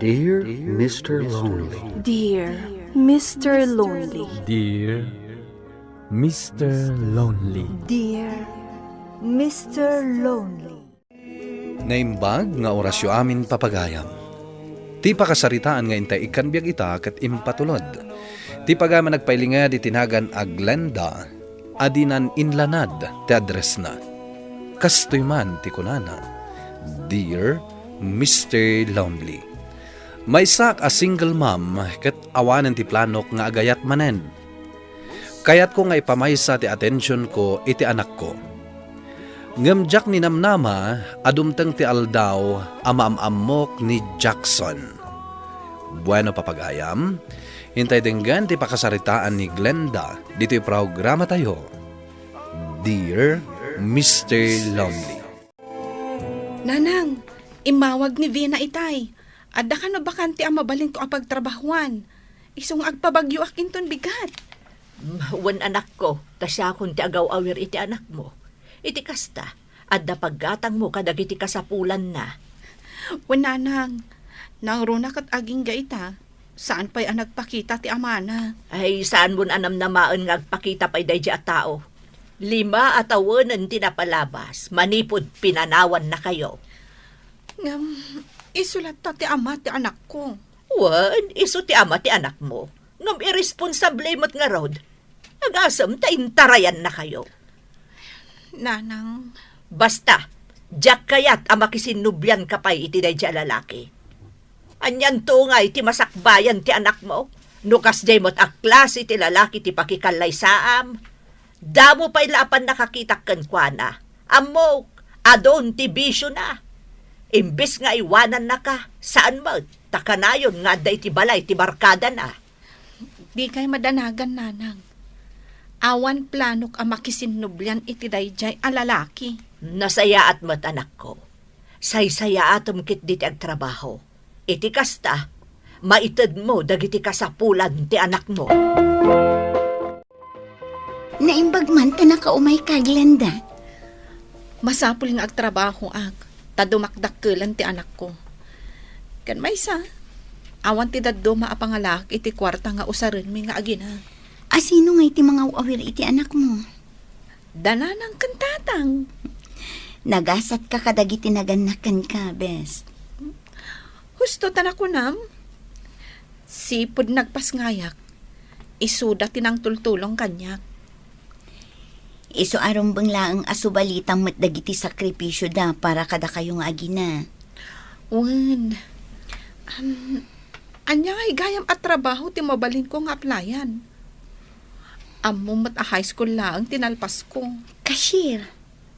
Dear Mr. Lonely. Dear Mr. Lonely. Dear Mr. Lonely. Dear Mr. Lonely. Naimbag nga orasyo amin papagayam. Ti pakasaritaan nga intay ikan biyag ita kat impatulod. Ti pagama nagpailinga di tinagan Aglenda, adinan inlanad ti address na. Kastoy man ti kunana. Dear Mr. Lonely. May sak a single mom kat awanan ti planok nga agayat manen. Kayat ko nga ipamaysa ti atensyon ko iti anak ko. Ngamjak ni namnama, adumtang ti aldaw, amaamamok ni Jackson. Bueno papagayam, hintay denggan ti pakasaritaan ni Glenda, dito'y programa tayo. Dear Mr. Lonely. Nanang, imawag ni Vina itay. Adda ka no bakante ang mabalin ko ang pagtrabahuan. Isong agpabagyo akinton bigat. Wan anak ko, tasya akong ti agaw-awir iti anak mo. Iti kasta, adda paggatang mo kadag iti kasapulan na. Wan nanang, nang runa kat aging gaita, saan pa'y ang nagpakita ti amana? Ay, saan mo anam namaan nga agpakita pa'y day at tao? 5 atawanan tinapalabas, manipod pinanawan na kayo. Ngam, isulat ta ti ama ti anak ko. Wan, iso ti ama ti anak mo. Ngam irresponsable mo't nga rod. Nagasam ta intarayan na kayo. Nanang, Basta, jak kayat ama kisinubyan ka pa'y iti day lalaki. Anyan to nga iti masakbayan ti anak mo. Nukas day mo't aklas iti lalaki ti pakikalay saam. Damo pa'y lapan nakakitak kankwana. Amok, adon ti bisyo na. Imbis nga iwanan na ka, saan mo? Takanayon nga day ti balay ti barkada na. di kay madanagan nanang. Awan planok ang makisinubyan iti dayjay a lalaki. Nasaya at mat anak ko. Say-saya atom kit diti ag trabaho. Iti kasta, maitid mo dagiti kasapulan ti anak mo. Naimbag man ta nakaumay ka, Glenda. Masapul nga agtrabaho ag, tadumakdakkelan ti anak ko. Kan may sa, awan ti daddo maapangalak iti kwarta nga usarin mi nga agina. Asino nga iti mga awir iti anak mo? Dananang kantatang. Nagasat ka kadagiti naganakan ka, best. Husto tanak ko nam. Sipod nagpasngayak, isuda tinang tultulong kanyak. Iso arong banglaang asubalitang matdagiti sakripisyo da para kada kayong agina. Wan, anya ay gayam at trabaho ti mabalin ko nga aplayan. Amo mat a high school lang tinalpas ko. Cashier.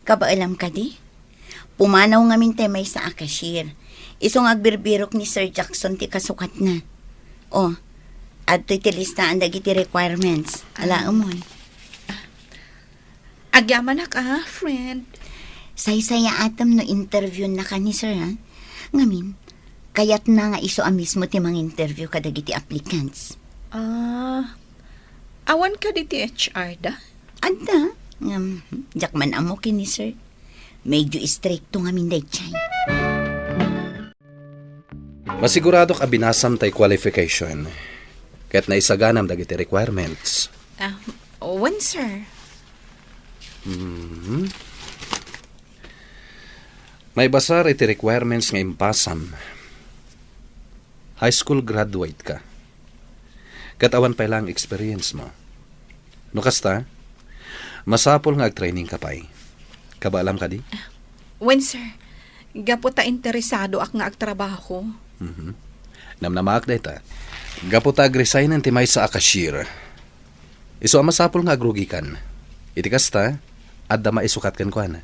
Kaba alam ka di? Pumanaw nga mintay may sa cashier. Isong agbirbirok ni Sir Jackson ti kasukat na. O, adto'y tilistaan dagiti requirements. Ala umon. Agyaman na ka, friend. Say-saya atam no interview na ka ni Sir, ha? Ngamin, kayat na nga iso mismo ti mga interview kadagiti applicants. Awan ka di ti HR da? Adda, jakman amo kini Sir. Medyo stricto nga minday chay. Masigurado ka binasam tay qualification. Kahit naisaganam dagiti requirements. Wan, sir. May basar iti requirements nga impasam. High school graduate ka. Katawan pa lang experience mo. No kasta, masapol nga ag-training ka pa'y. Kabaalam ka di? Wan, sir. Gapo ta interesado ak nga agtrabaho. Namnamaak da ita. Gapo ta ag-resignan ti may sa cashier. Iso ang masapol nga agrugikan. Iti kasta, adda maisukat kan kuana.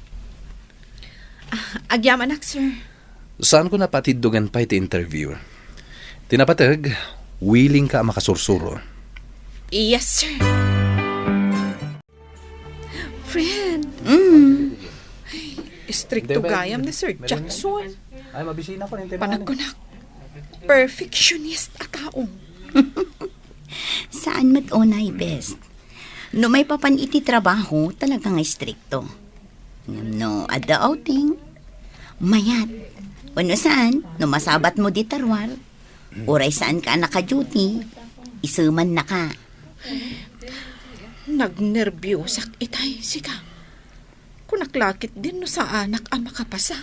Agyaman ak, sir. Saan ko napatidugan pa iti interview? Tinapatag, willing ka makasursuro. Yes, sir. Friend. Stricto gayam ni Sir Jackson. Ay, mabisina ko ng Panagkunak. Perfectionist a taong. Saan mat onay best? No may papan iti trabaho, talagang stricto. No, ada outing. Mayat. Wano saan, no masabat mo di tarwar. Oray saan ka naka-duty, isuman na ka. Nagnerbyusak itay, sika. Kunaklakit din no sa anak ang makapasa.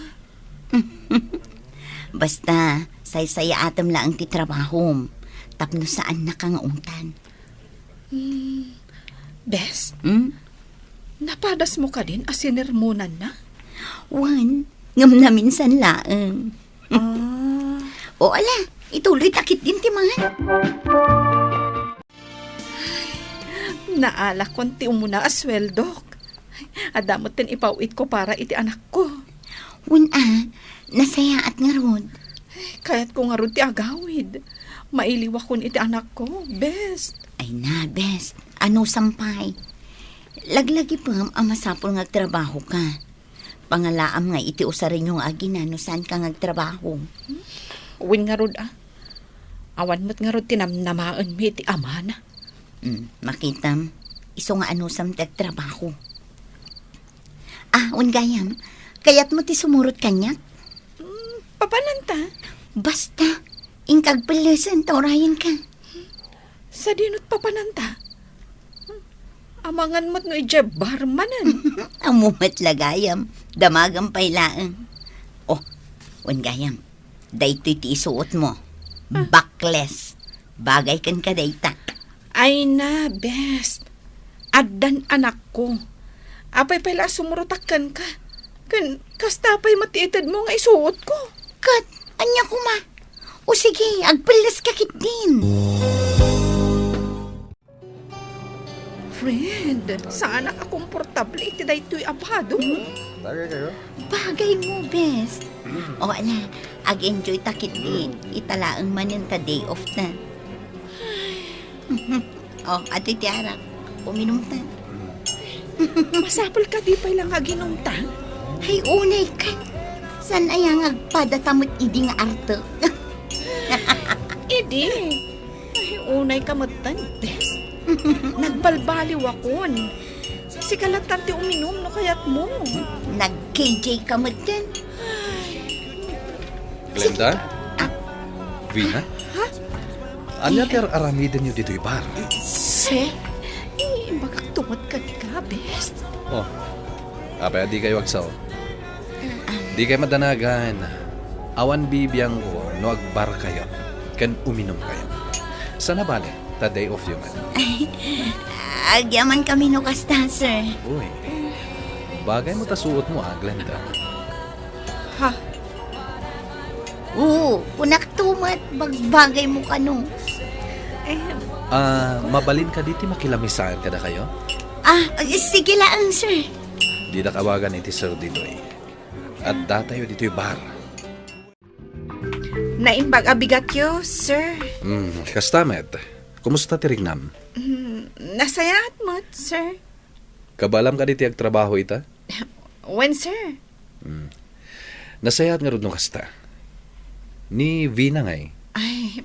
Basta, say-saya atam lang ti trabaho. Tapno saan na ka nga untan. Bes, Hmm? napadas mo ka din asinermonan na? Wan, ngam na minsan laeng. O ala, ituloy takit din ti mga. Naala konti umuna asweldok. Adamot tin ipauit ko para iti anak ko. Wan nasaya at nga rod. Kaya't ko nga ron ti agawid. Mailiwa kon iti anak ko. Best. Ay na, best. Ano sampay? Laglagi pa ang masapol nga trabaho ka. Pangalaam nga iti usarin yung agina no saan ka nga trabaho. Uwin nga ron Awan mo't nga ron tinamnamaan mi iti amana. Makitam, iso nga ano sam trabaho. Ungayam, kaya't mo ti sumurot kanyak? Papananta? Basta, ingkag palasan taurayan ka. Sa dinot papananta? Amangan mo't no ije barmanan. Amumat lagayam, damagang pailaan. Ungayam, daytoy ti isuot mo. Backless. Bagay kan ka dayta. Ay na, best. Addan anak ko. Apay pala sumurutakkan ka. Kastapay matiitad mo nga isuot ko. Kat, anya ko ma. O sige, agpalas kakit din. Friend, sana ka komportable iti daytoy abado. Bagay mo, best. O ala, ag-enjoy takit din. Italaang manin ta day off na. Ate Tiara, uminom ta. Masapol ka di pa lang aginumta. Ay, unay ka. San ayang agpadatamot idi nga arto? Idi. Ay, unay ka matan, best. Nagbalbaliw akon. Sikalatan ti uminom no kayat mo. Nag-KJ ka mo din. Glenda? Vina? Anya ter aramiden niyo dito bar? Se? Bagak tungod ka di ka, best. Apay, di kayo agsaw. Di kayo madanagan. Awan bibiyang ko, no agbar kayo. Kan uminom kayo. Sana bale, ta day off yung Agyaman kami no kasta, sir. Uy, bagay mo tasuot mo, Glenda. Ha? Punak tumat, bagbagay mo ka no. Mabalin ka diti makilamisaan ka na kayo? Sige lang, sir. Di na kawagan iti sir dito eh. At datayo dito yung bar. Naimbag abigat yo, sir. Kastamet, kumusta tirignam? Nasayat mo, sir. Kabalam ka diti agtrabaho ita? When, sir? Nasayat nga rin nung kasta. Ni Vina ngay. Ay,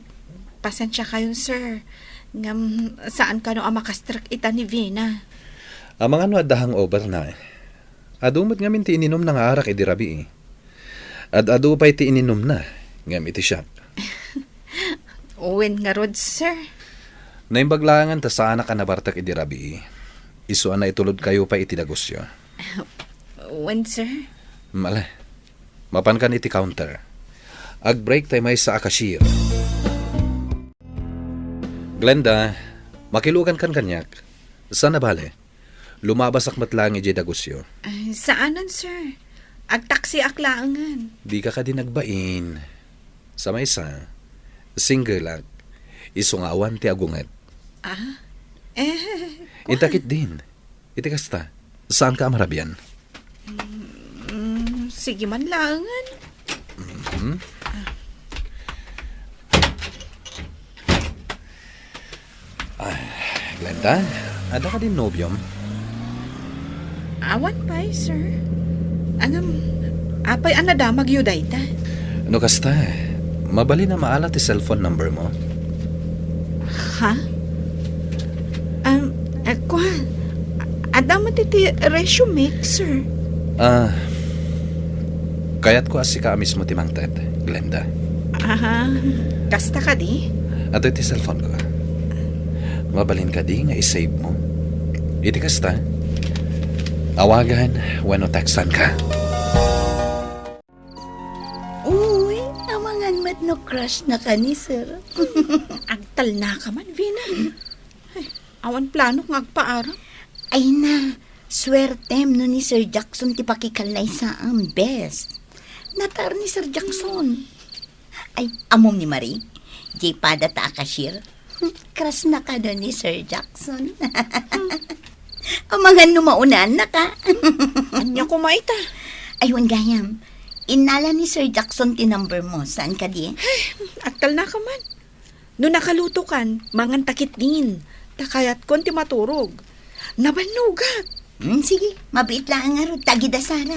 pasensya kayo, sir. Ngam, saan ka no ang makastrak ita ni Vina? Ang mga adahang over na eh. Adumot nga min ti ininom na nga arak idirabi eh. At adu pa iti ininom na. Ngam iti siya. When nga rod, sir? Naimbaglangan ta sana ka nabartak idirabi eh. Isuan na itulod kayo pa iti negosyo. When, sir? Mala. Mapan kan iti counter. Ag-break tayo may sa cashier. Glenda, makilugan kan kanyak. Sana bale? Lumabas ak matlang iti negosyo. Ay, saanan, sir? Agtaksi aklaangan. Di ka din nagbain. Sa may isa, single lang. Isungawan ti agungat. Itakit din. Iti kasta. Saan ka amarabian? Sige man langan. Glenda, ada ka din nobyom? Awan pa, sir. Apay anadamag yuday ta. No kasta, mabali na maala ti cellphone number mo. Ha? Adama ti resume, sir. Kaya't ko asika mismo ti Mang Ted, Glenda. Kasta ka di? Ato iti cellphone ko. Mabalin ka di nga isave mo. Iti kasta. Awagan when textan ka. Uy, amangan mat no crush na ka ni sir. Agtal na ka man, Vina. Ay, awan plano kung agpaarap. Ay na, swertem no ni Sir Jackson ti pakikalay sa ang best. Natar ni Sir Jackson. Ay, amom ni Marie. Jay pada ta akashir. Crush na ka doon ni Sir Jackson. Amangan no maunan na ka. Anya ko maita. Aywan gayam. Inala ni Sir Jackson ti number mo. Saan ka di? Agtal na ka man. No nakaluto kan, mangan takit din. Takayat kon ti maturog. Nabanugat. Sige, mabait lang nga ro. Tagidasara.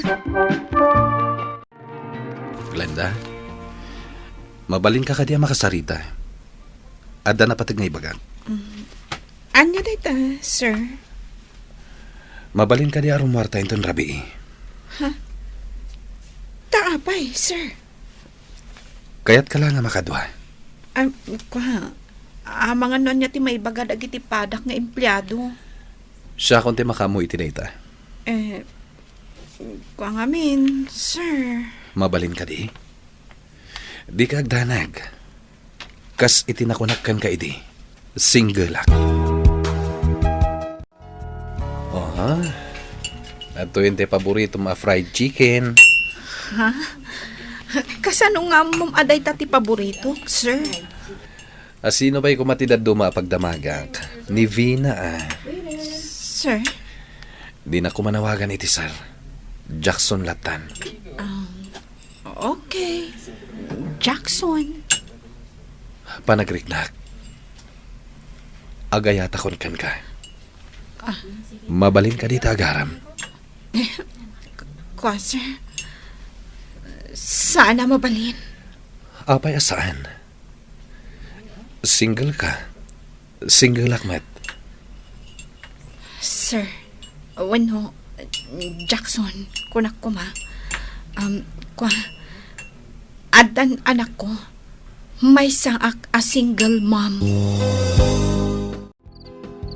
Glenda, mabalin ka kadi makasarita. Adda na patig nga ibagak. Anya dayta, sir? Mabalin ka di arumwarta inton rabi. Taapay, sir. Kayat ka lang nga makadwa. Mga nun niya ti may bagad agiti padak nga empleyado. Siya konti makamu iti data. Amin, sir. Mabalin ka di. Di ka agdanag. Kas itinakunakkan ka idi. Single ak. Oha. Ato yung te paborito mga fried chicken. Kasano nga mong aday tati paborito, sir? Asino ba'y kumatidad duma pagdamagak? Ni Vina Sir? Di na kumanawagan iti sir. Jackson Latan. Okay. Jackson. Panagriknak. Agayata kon kan ka. Mabalin ka dito agaram. Sir. Sana mabalin. Apay asaan? Single ka. Single akmet. Sir, when Jackson, kunak ko ma. Adan anak ko, may saak a single mom.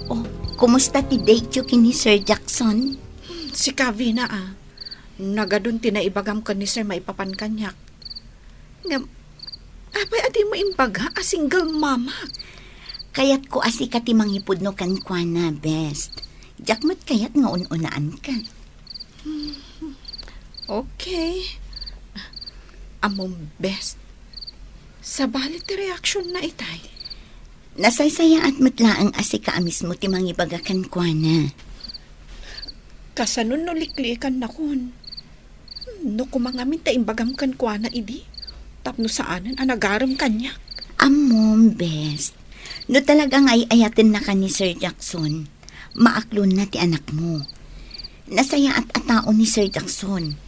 Oh, kumusta ti date yung kini Sir Jackson? Si Kavina nagadun tinaibagam ka ni Sir maipapan kanyak. Apay ati mo imbaga a single mama. Kayat ko asi ka ti mangipod no kan kwa na best. Jakmat kayat nga ununaan ka. Okay. Among best. Sa balit ti reaksyon na itay. Nasaysaya at matlaang asi ka mismo ti mangibaga kan kwa na. Kasanon no liklikan na kun. No kumangamin ta imbagam kan kwa na idi. Tapno saanan anagaram kanyak. Amom best. No talagang ay ayatin na ka ni Sir Jackson. Maaklon na ti anak mo. Nasaya at atao ni Sir Jackson.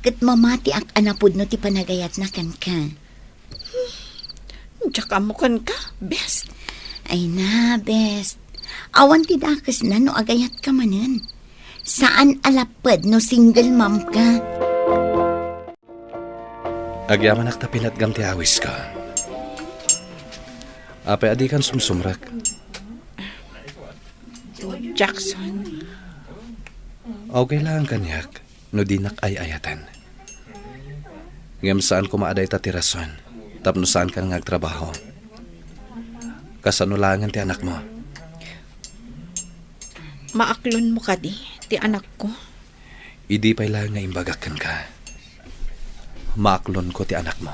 Kat mamati ak anapod no ti panagayat na kan ka. Tsaka mo kan ka, best. Ay na, best. Awan ti dakas na no agayat ka manan. Saan alapad no single mom ka? Agyaman ak tapin at gamti awis ka. Apay adi kan sumsumrak. Jackson. Okay lang kanyak. No dinak ay ayatan. Ngam saan ko maaday tatirason. Tapno saan ka nagtrabaho. Kasanulangan ti anak mo. Maaklon mo ka di, ti anak ko. Idi pa'y lang nga imbagakan ka. Maaklon ko ti anak mo.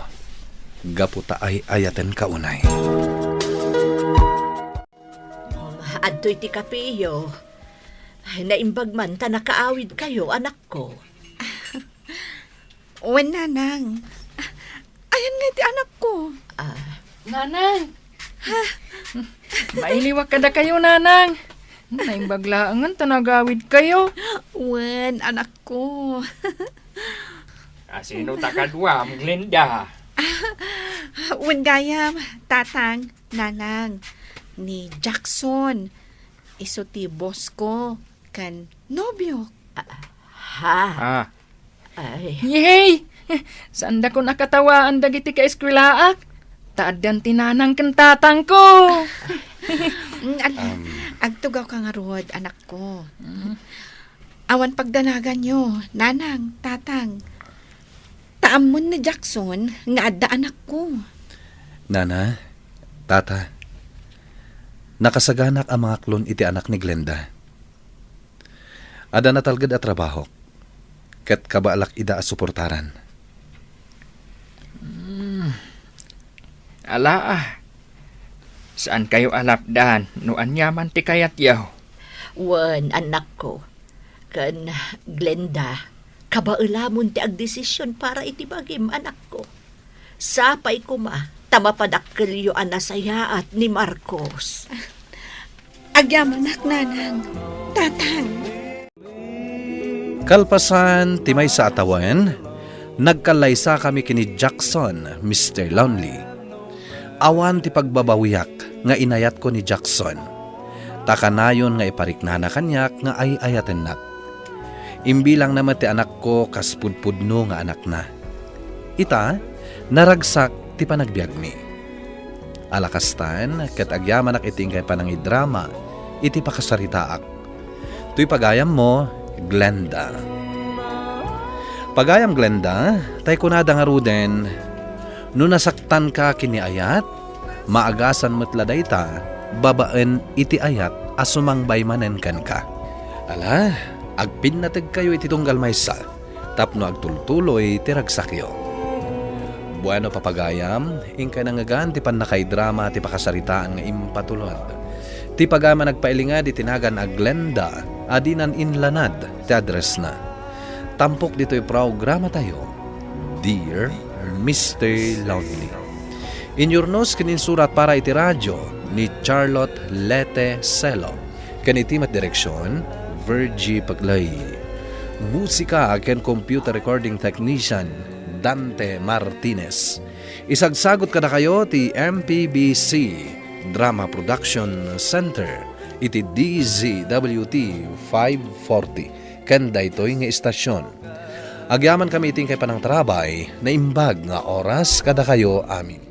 Gaputa ay ayatan ka unay. Adto'y ti kapiyo. Naimbag man ta nakaawid kayo, anak ko. Wen nanang. Ayan nga ti anak ko. Nanang! Mailiwak ka na kayo, nanang. Naimbaglaangan, tanagawid kayo. Wen, anak ko. Sino takadwa, Glenda? Wen gayam, tatang, nanang. Ni Jackson. Iso ti boss ko. Kan nobyo. Ha? Ah, Ay, Yay! Saan da ko nakatawaan dagiti ka eskwelaak? Taadan tinanang kentatang ko. Agtugaw ka nga rod, anak ko. Awan pagdanagan nyo, nanang, tatang. Taamon na Jackson, nga adda anak ko. Nana, tata, nakasaganak ang mga klon iti anak ni Glenda. Ada natalgad at trabaho, kat kabaalak ida at suportaran. Ala saan kayo alapdan? No anyaman ti kayat yaw. Wan, anak ko. Kan Glenda, kabailamon ti agdesisyon para itibagim anak ko. Sapay ko tamapadakkelyo anasaya at ni Marcos. Agyaman nanang, tatang. Kalpasan timay sa atawan, nagkalaysa kami kini Jackson, Mr. Lonely. Awan ti pagbabawiyak nga inayat ko ni Jackson. Takanayon nga ipariknana kanyak nga ay ayaten nak. Imbilang naman ti anak ko kaspudpudno nga anak na. Ita, naragsak ti panagbiag mi. Alakastan, ket agyaman ak iting kay panangidrama, iti pakasaritaak. Tuy pagayam mo, Glenda. Pagayam Glenda, tay kunada nga ruden, no nasaktan ka kini ayat, maagasan mo't ladayta, babaen iti ayat asumang baymanen kan ka. Ala, agpinnatag kayo iti tunggal maysa, tapno agtultuloy tiragsakyo. Bueno papagayam, ingkay nangagan ti panakay-drama ti pakasaritaan nga impatulod. Ti pagama nagpailingad itinagan Glenda, adinan inlanad ti address na. Tampok dito'y programa tayo, Dear Mr. Lonely. Inyornos kininsurat para iti radyo ni Charlotte Lete Celo. Kanitimat direksyon, Virgie Paglay. Musika ken computer recording technician, Dante Martinez. Isagsagot kada kayo ti MPBC Drama Production Center iti DZWT 540 ken daytoy nga istasyon. Agyaman kami iting kay panang trabay na imbag nga oras kada kayo amin.